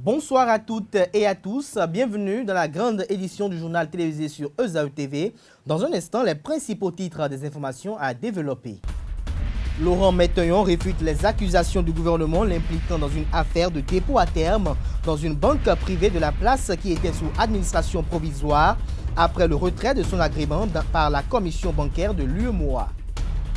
Bonsoir à toutes et à tous, bienvenue dans la grande édition du journal télévisé sur ESAE TV. Dans un instant, les principaux titres des informations à développer. Laurent Metteillon réfute les accusations du gouvernement l'impliquant dans une affaire de dépôt à terme dans une banque privée de la place qui était sous administration provisoire après le retrait de son agrément par la commission bancaire de l'UEMOA.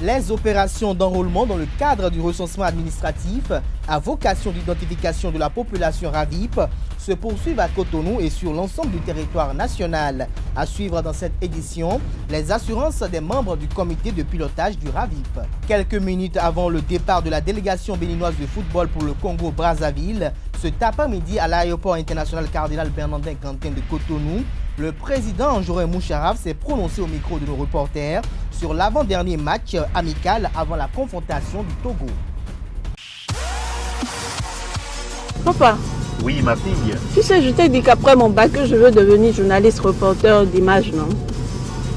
Les opérations d'enrôlement dans le cadre du recensement administratif à vocation d'identification de la population RAVIP se poursuivent à Cotonou et sur l'ensemble du territoire national. À suivre dans cette édition, les assurances des membres du comité de pilotage du RAVIP. Quelques minutes avant le départ de la délégation béninoise de football pour le Congo-Brazzaville, cet après-midi à l'aéroport international Cardinal Bernardin Quentin de Cotonou, le président Anjorin Moucharaf s'est prononcé au micro de nos reporters sur l'avant-dernier match amical avant la confrontation du Togo. Papa. Oui, ma fille. Tu sais, je t'ai dit qu'après mon bac, je veux devenir journaliste reporter d'images, non?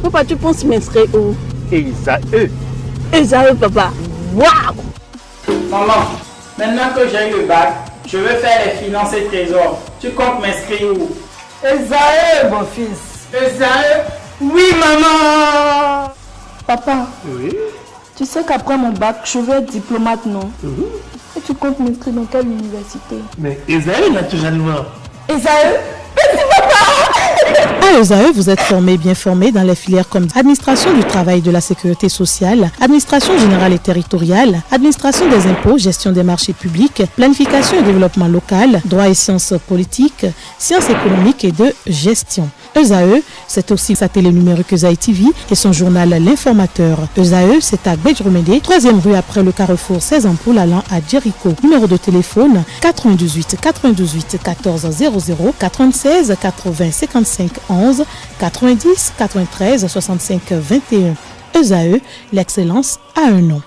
Papa, tu penses m'inscrire où? ESAE. ESAE, papa. Waouh! Maman, maintenant que j'ai eu le bac, je veux faire les finances et trésors. Tu comptes m'inscrire où? ESAE, mon fils. ESAE? Oui, maman! Papa, Oui. tu sais qu'après mon bac, je veux être diplomate, non? Et tu comptes m'inscrire dans quelle université? Mais ESAE, naturellement. ESAE? À ESAE, vous êtes bien formé dans les filières comme administration du travail et de la sécurité sociale, administration générale et territoriale, administration des impôts, gestion des marchés publics, planification et développement local, droit et sciences politiques, sciences économiques et de gestion. ESAE, c'est aussi sa télé numérique ESAE TV et son journal L'Informateur. ESAE, c'est à Bedjromédé, 3e rue après le carrefour 16 ampoules allant à Jericho. Numéro de téléphone 98 98 14 00 96 80 55 11 90 93 65 21. ESAE, l'excellence a un nom.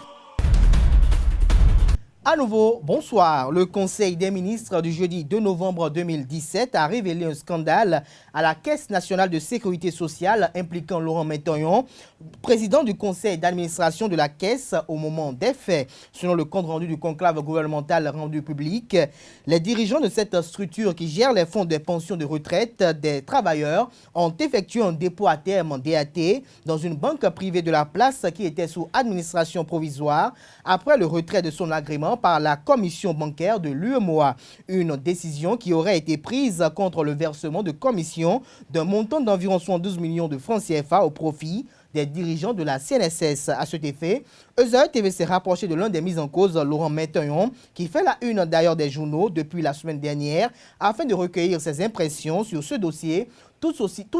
À nouveau, bonsoir. Le Conseil des ministres du jeudi 2 novembre 2017 a révélé un scandale à la Caisse nationale de sécurité sociale impliquant Laurent Metteillon, président du conseil d'administration de la Caisse au moment des faits. Selon le compte-rendu du conclave gouvernemental rendu public, les dirigeants de cette structure qui gère les fonds de pension de retraite des travailleurs ont effectué un dépôt à terme en DAT dans une banque privée de la place qui était sous administration provisoire après le retrait de son agrément par la commission bancaire de l'UEMOA. Une décision qui aurait été prise contre le versement de commission d'un montant d'environ 72 millions de francs CFA au profit des dirigeants de la CNSS. À cet effet, ESAE TV s'est rapproché de l'un des mis en cause, Laurent Metteillon, qui fait la une d'ailleurs des journaux depuis la semaine dernière, afin de recueillir ses impressions sur ce dossier, tout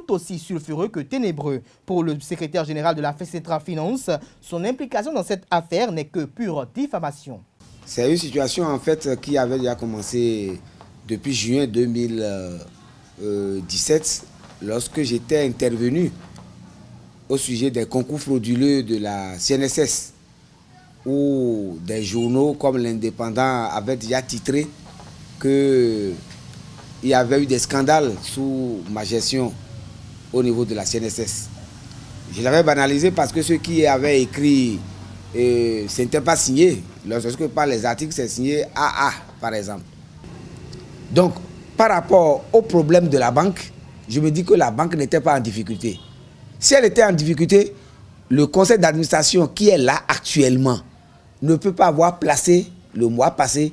aussi sulfureux que ténébreux. Pour le secrétaire général de la FECETRA Finance, son implication dans cette affaire n'est que pure diffamation. C'est une situation en fait qui avait déjà commencé depuis juin 2017 lorsque j'étais intervenu au sujet des concours frauduleux de la CNSS où des journaux comme l'Indépendant avaient déjà titré qu'il y avait eu des scandales sous ma gestion au niveau de la CNSS. Je l'avais banalisé parce que ceux qui avaient écrit, ce n'était pas signé. Lorsque par les articles, c'est signé AA, par exemple. Donc, par rapport au problème de la banque, je me dis que la banque n'était pas en difficulté. Si elle était en difficulté, le conseil d'administration qui est là actuellement ne peut pas avoir placé le mois passé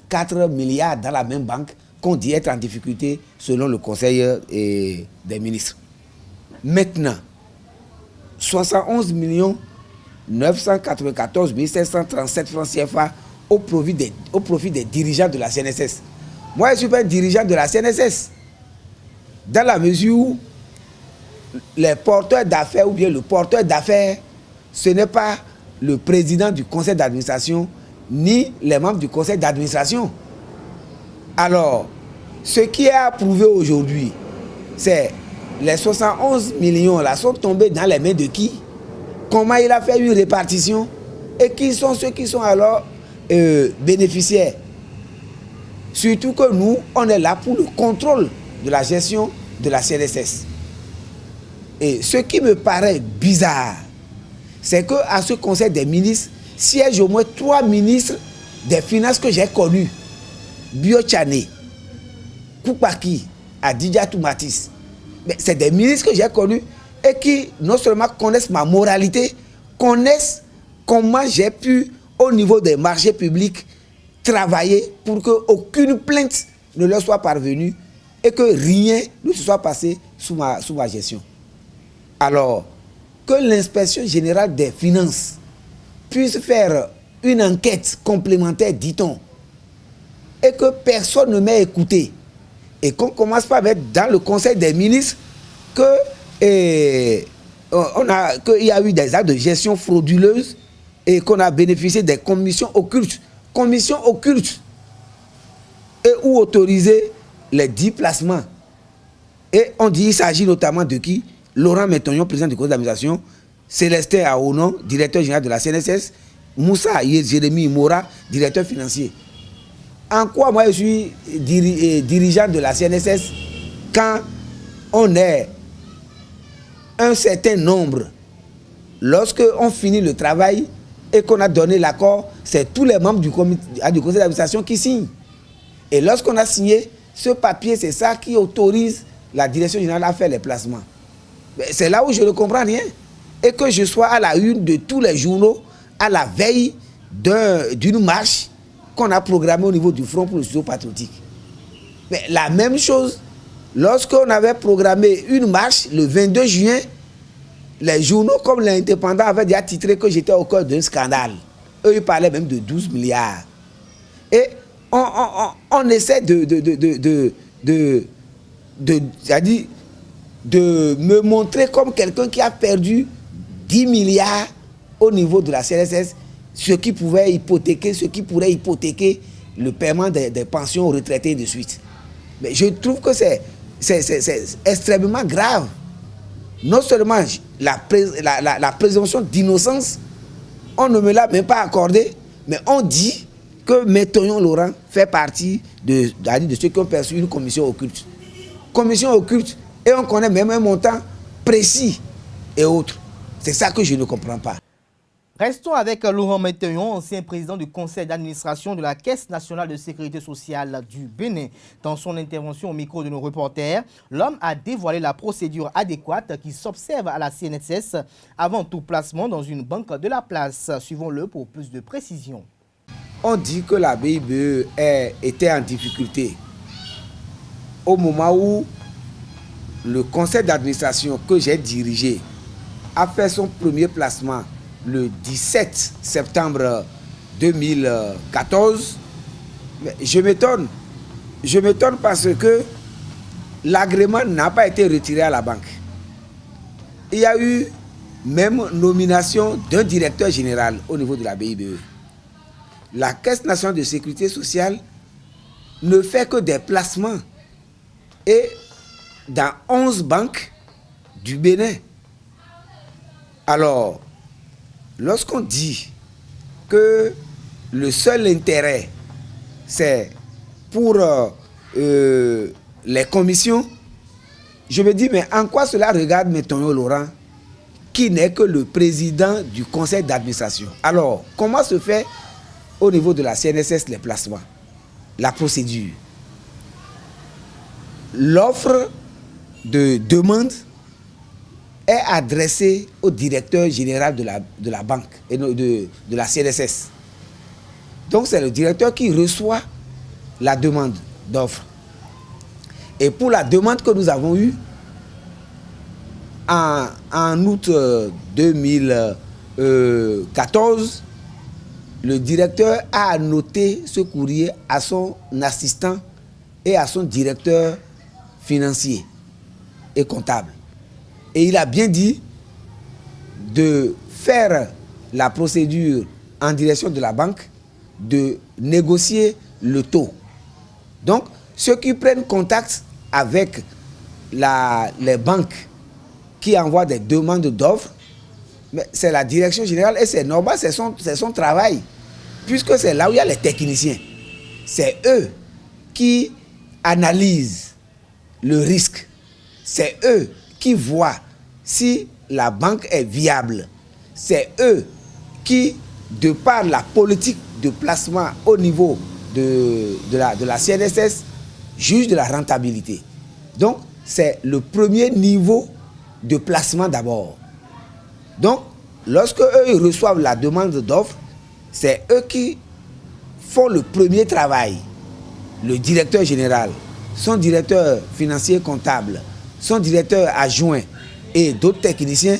4 milliards dans la même banque qu'on dit être en difficulté selon le conseil des ministres. Maintenant, 71 millions 994 537 francs CFA au profit des dirigeants de la CNSS. Moi, je suis pas un dirigeant de la CNSS. Dans la mesure où les porteurs d'affaires ou bien le porteur d'affaires, ce n'est pas le président du conseil d'administration ni les membres du conseil d'administration. Alors, ce qui est approuvé aujourd'hui, c'est les 71 millions là sont tombés dans les mains de qui? Comment il a fait une répartition et qui sont ceux qui sont alors bénéficiaires. Surtout que nous, on est là pour le contrôle de la gestion de la CNSS. Et ce qui me paraît bizarre, c'est qu'à ce conseil des ministres siègent au moins 3 ministres des finances que j'ai connus. Bio Tchane, Koupaki, Adidja Toumatis. C'est des ministres que j'ai connus et qui non seulement connaissent ma moralité, connaissent comment j'ai pu, au niveau des marchés publics, travailler pour qu'aucune plainte ne leur soit parvenue et que rien ne se soit passé sous ma gestion. Alors, que l'inspection générale des finances puisse faire une enquête complémentaire, dit-on, et que personne ne m'ait écouté, et qu'on commence pas à mettre dans le conseil des ministres qu'il y a eu des actes de gestion frauduleuse et qu'on a bénéficié des commissions occultes. Commissions occultes et où autoriser les 10 placements. Et on dit qu'il s'agit notamment de qui? Laurent Metognon, président du conseil d'administration, Célestin Aonon, directeur général de la CNSS, Moussa Jérémy Mora, directeur financier. En quoi moi je suis dirigeant de la CNSS quand on est un certain nombre, lorsque on finit le travail et qu'on a donné l'accord, c'est tous les membres du conseil d'administration qui signent. Et lorsqu'on a signé, ce papier, c'est ça qui autorise la direction générale à faire les placements. C'est là où je ne comprends rien. Et que je sois à la une de tous les journaux à la veille d'une marche qu'on a programmée au niveau du Front pour le studio patriotique. Mais la même chose, lorsqu'on avait programmé une marche le 22 juin, les journaux comme l'Indépendant avaient déjà titré que j'étais au cœur d'un scandale. Eux, ils parlaient même de 12 milliards. Et on essaie de me montrer comme quelqu'un qui a perdu 10 milliards au niveau de la CNSS, ce qui pourrait hypothéquer le paiement des pensions aux retraités et de suite. Mais je trouve que c'est extrêmement grave. Non seulement la présomption d'innocence, on ne me l'a même pas accordée, mais on dit que Metognon Laurent fait partie de ceux qui ont perçu une commission occulte. Commission occulte, et on connaît même un montant précis et autres. C'est ça que je ne comprends pas. Restons avec Laurent Metognon, ancien président du conseil d'administration de la Caisse nationale de sécurité sociale du Bénin. Dans son intervention au micro de nos reporters, l'homme a dévoilé la procédure adéquate qui s'observe à la CNSS avant tout placement dans une banque de la place. Suivons-le pour plus de précisions. On dit que la BIBE était en difficulté au moment où le conseil d'administration que j'ai dirigé a fait son premier placement le 17 septembre 2014. Mais je m'étonne parce que l'agrément n'a pas été retiré à la banque. Il y a eu même nomination d'un directeur général au niveau de la BIBE. La Caisse nationale de sécurité sociale ne fait que des placements et dans 11 banques du Bénin. Alors, lorsqu'on dit que le seul intérêt, c'est pour les commissions, je me dis, mais en quoi cela regarde Metognon Laurent, qui n'est que le président du conseil d'administration? Alors, comment se fait au niveau de la CNSS les placements? La procédure. L'offre de demande est adressée au directeur général de la banque et de la CNSS. Donc c'est le directeur qui reçoit la demande d'offre. Et pour la demande que nous avons eue en août 2014, le directeur a annoté ce courrier à son assistant et à son directeur financier et comptable. Et il a bien dit de faire la procédure en direction de la banque, de négocier le taux. Donc, ceux qui prennent contact avec les banques qui envoient des demandes d'offres, c'est la direction générale et c'est normal, c'est son travail. Puisque c'est là où il y a les techniciens. C'est eux qui analysent le risque. C'est eux qui voient si la banque est viable. C'est eux qui, de par la politique de placement au niveau de la CNSS, juge de la rentabilité. Donc, c'est le premier niveau de placement d'abord. Donc, lorsque eux ils reçoivent la demande d'offre, c'est eux qui font le premier travail. Le directeur général, son directeur financier comptable, son directeur adjoint et d'autres techniciens,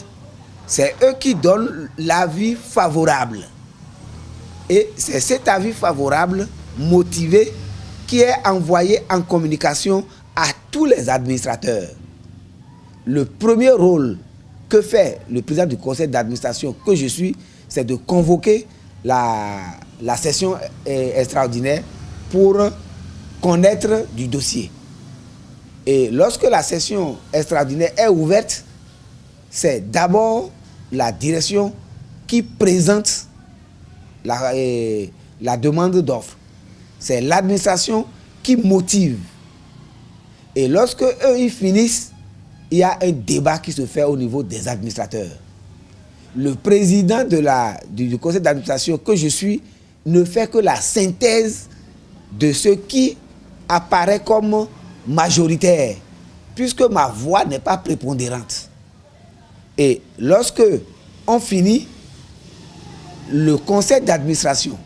c'est eux qui donnent l'avis favorable. Et c'est cet avis favorable motivé qui est envoyé en communication à tous les administrateurs. Le premier rôle que fait le président du conseil d'administration que je suis, c'est de convoquer la session extraordinaire pour connaître du dossier. Et lorsque la session extraordinaire est ouverte, c'est d'abord la direction qui présente la demande d'offre. C'est l'administration qui motive. Et lorsque eux ils finissent, il y a un débat qui se fait au niveau des administrateurs. Le président du conseil d'administration que je suis ne fait que la synthèse de ce qui apparaît comme majoritaire, puisque ma voix n'est pas prépondérante. Et lorsque on finit, le conseil d'administration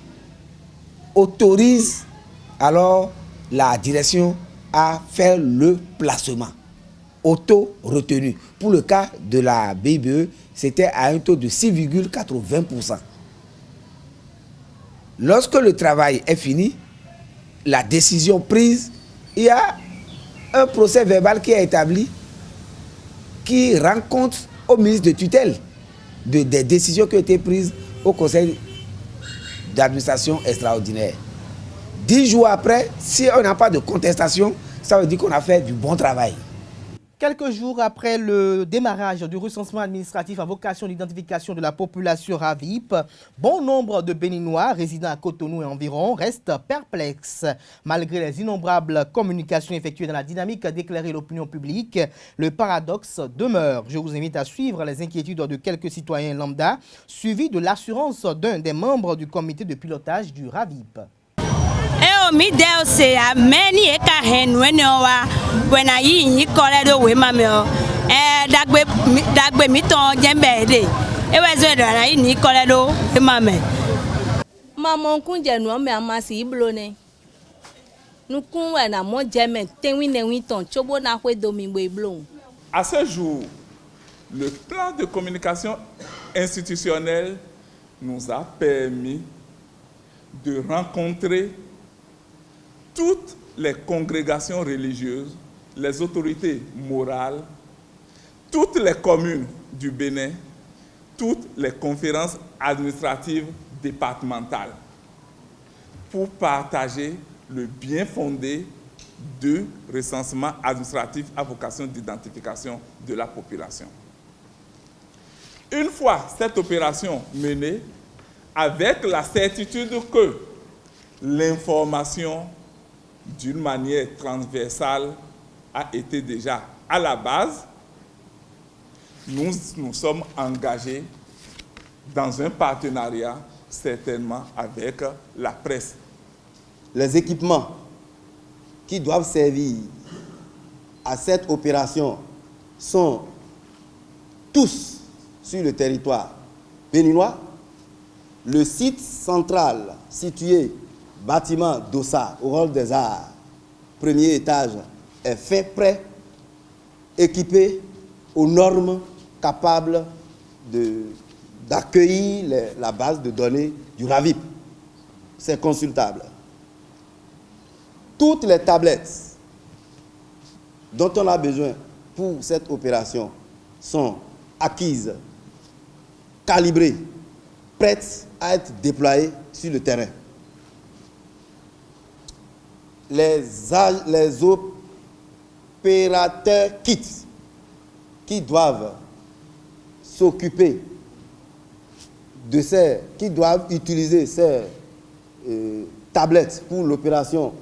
autorise alors la direction à faire le placement auto-retenu. Pour le cas de la BIBE, c'était à un taux de 6,80%. Lorsque le travail est fini, la décision prise, il y a un procès verbal qui est établi qui rend compte au ministre de tutelle des décisions qui ont été prises au conseil d'administration extraordinaire. 10 jours après, si on n'a pas de contestation, ça veut dire qu'on a fait du bon travail. Quelques jours après le démarrage du recensement administratif à vocation d'identification de la population RAVIP, bon nombre de Béninois résidant à Cotonou et environ restent perplexes. Malgré les innombrables communications effectuées dans la dynamique d'éclairer l'opinion publique, le paradoxe demeure. Je vous invite à suivre les inquiétudes de quelques citoyens lambda, suivis de l'assurance d'un des membres du comité de pilotage du RAVIP. Mi deo se a meni e ka henwe ne wa wena yi yi kole do we ma me o dagbe mi ton jembe de e we zo do na yi ni kole do we ma me maman kun je no me amasi iblo ne nu kun we na mo jeme tenwi ne wi ton chobo na kwe do mi gbe iblo. À ce jour, le plan de communication institutionnelle nous a permis de rencontrer toutes les congrégations religieuses, les autorités morales, toutes les communes du Bénin, toutes les conférences administratives départementales pour partager le bien fondé du recensement administratif à vocation d'identification de la population. Une fois cette opération menée, avec la certitude que l'information d'une manière transversale a été déjà à la base, nous sommes engagés dans un partenariat certainement avec la presse. Les équipements qui doivent servir à cette opération sont tous sur le territoire béninois. Le site central situé bâtiment Dossa, au Hall des Arts, premier étage, est fait prêt, équipé aux normes capables d'accueillir la base de données du RAVIP. C'est consultable. Toutes les tablettes dont on a besoin pour cette opération sont acquises, calibrées, prêtes à être déployées sur le terrain. Les opérateurs kits qui doivent s'occuper de qui doivent utiliser ces tablettes pour l'opération,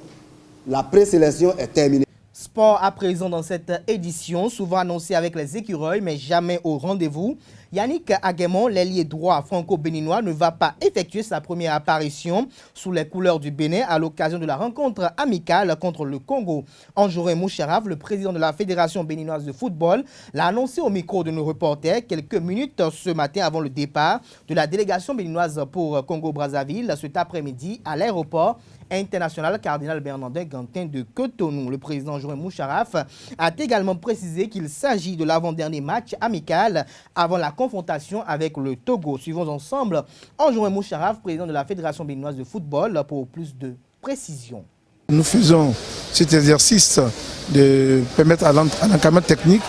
la présélection est terminée. Sport à présent dans cette édition, souvent annoncé avec les écureuils, mais jamais au rendez-vous. Yannick Aguemon, l'ailier droit franco-béninois, ne va pas effectuer sa première apparition sous les couleurs du Bénin à l'occasion de la rencontre amicale contre le Congo. Anjorin Moucharaf, le président de la Fédération béninoise de football, l'a annoncé au micro de nos reporters quelques minutes ce matin avant le départ de la délégation béninoise pour Congo-Brazzaville cet après-midi à l'aéroport international Cardinal Bernardin Gantin de Cotonou. Le président Anjorin Moucharaf a également précisé qu'il s'agit de l'avant-dernier match amical avant la confrontation avec le Togo. Suivons ensemble Anjorin Moucharaf, président de la Fédération béninoise de football, pour plus de précision. Nous faisons cet exercice de permettre à l'encadrement technique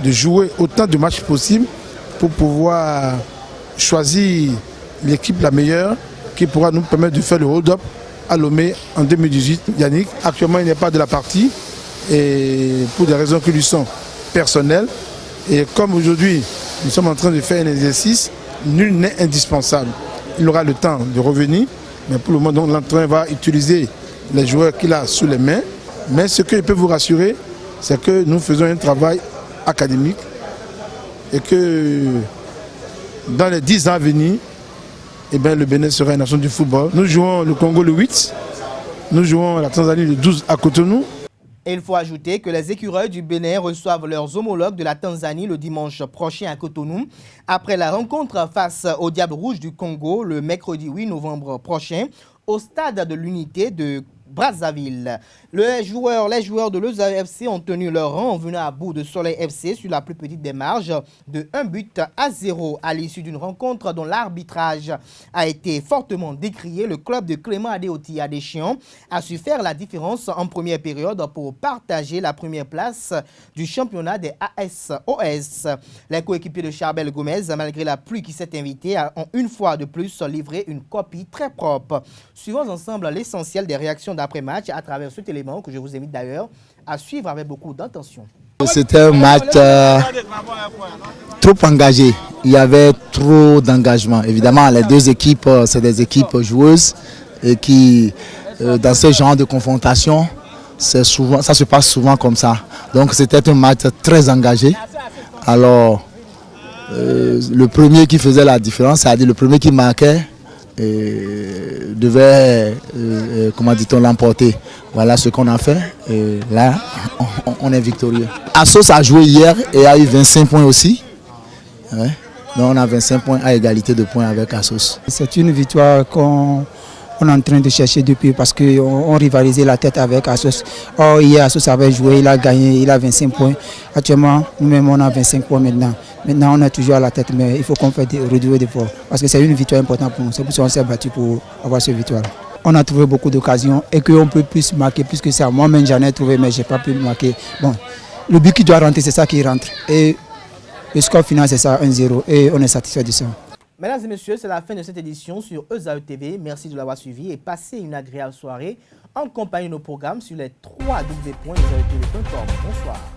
de jouer autant de matchs possible pour pouvoir choisir l'équipe la meilleure qui pourra nous permettre de faire le hold-up à Lomé en 2018. Yannick, actuellement, il n'est pas de la partie et pour des raisons qui lui sont personnelles. Et comme aujourd'hui, nous sommes en train de faire un exercice, nul n'est indispensable. Il aura le temps de revenir, mais pour le moment, l'entraîneur va utiliser les joueurs qu'il a sous les mains. Mais ce que je peux vous rassurer, c'est que nous faisons un travail académique et que dans les 10 ans à venir, eh bien, le Bénin sera une nation du football. Nous jouons le Congo le 8, nous jouons la Tanzanie le 12 à Cotonou. Et il faut ajouter que les écureuils du Bénin reçoivent leurs homologues de la Tanzanie le dimanche prochain à Cotonou, après la rencontre face au Diable Rouge du Congo le mercredi 8 novembre prochain au stade de l'Unité de Brazzaville. Les joueurs de l'Eusa FC ont tenu leur rang en venant à bout de Soleil FC sur la plus petite des marges de 1-0 à l'issue d'une rencontre dont l'arbitrage a été fortement décrié. Le club de Clément Adéoti Adéchian a su faire la différence en première période pour partager la première place du championnat des ASOS. Les coéquipiers de Charbel Gomez, malgré la pluie qui s'est invitée, ont une fois de plus livré une copie très propre. Suivons ensemble l'essentiel des réactions d'après-match à travers cet élément que je vous invite d'ailleurs à suivre avec beaucoup d'attention. C'était un match trop engagé. Il y avait trop d'engagement. Évidemment, les deux équipes, c'est des équipes joueuses et qui, dans ce genre de confrontation, ça se passe souvent comme ça. Donc c'était un match très engagé. Alors, le premier qui faisait la différence, c'est-à-dire le premier qui marquait, devait, comment dit-on, l'emporter. Voilà ce qu'on a fait. Et là, on est victorieux. Assos a joué hier et a eu 25 points aussi. Ouais. Donc on a 25 points à égalité de points avec Assos. C'est une victoire qu'on est en train de chercher depuis parce qu'on rivalisait la tête avec Assos. Or hier Assos avait joué, il a gagné, il a 25 points. Actuellement, nous-mêmes on a 25 points maintenant. Maintenant on est toujours à la tête, mais il faut qu'on fasse redouer d'efforts. Parce que c'est une victoire importante pour nous. C'est pour ça qu'on s'est battu pour avoir cette victoire. On a trouvé beaucoup d'occasions et qu'on peut plus marquer plus que ça. Moi-même j'en ai trouvé, mais je n'ai pas pu marquer. Bon, le but qui doit rentrer, c'est ça qui rentre. Et le score final, c'est ça, 1-0. Et on est satisfait de ça. Mesdames et messieurs, c'est la fin de cette édition sur ESAE TV. Merci de l'avoir suivi et passez une agréable soirée en compagnie de nos programmes sur les www.esaetv.com. Bonsoir.